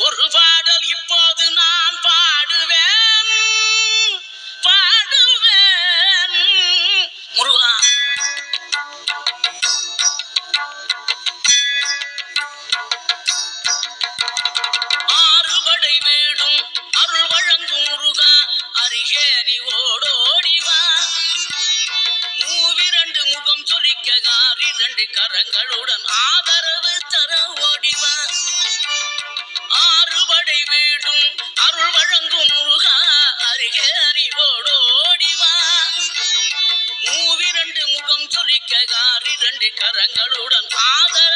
ஒரு பாடல் இப்போது நான் பாடுவேன் பாடுவேன் முருகா. ஆறுபடை வீடும் அருள் வழங்கும் முருகா, அருகே நீ ஓடோடிவா. மூவிரண்டு முகம் சொலிக்க ஆறிரண்டு கரங்களுடன் ஆதரவு தர ஓடிவா. ஆறுபடை வீடும் அருள் வழங்கும் முருகா, அருகே நீ ஓடோடிவா. மூவிரண்டு முகம் சொலிக்க ஆறிரண்டு கரங்களுடன் ஆதரவு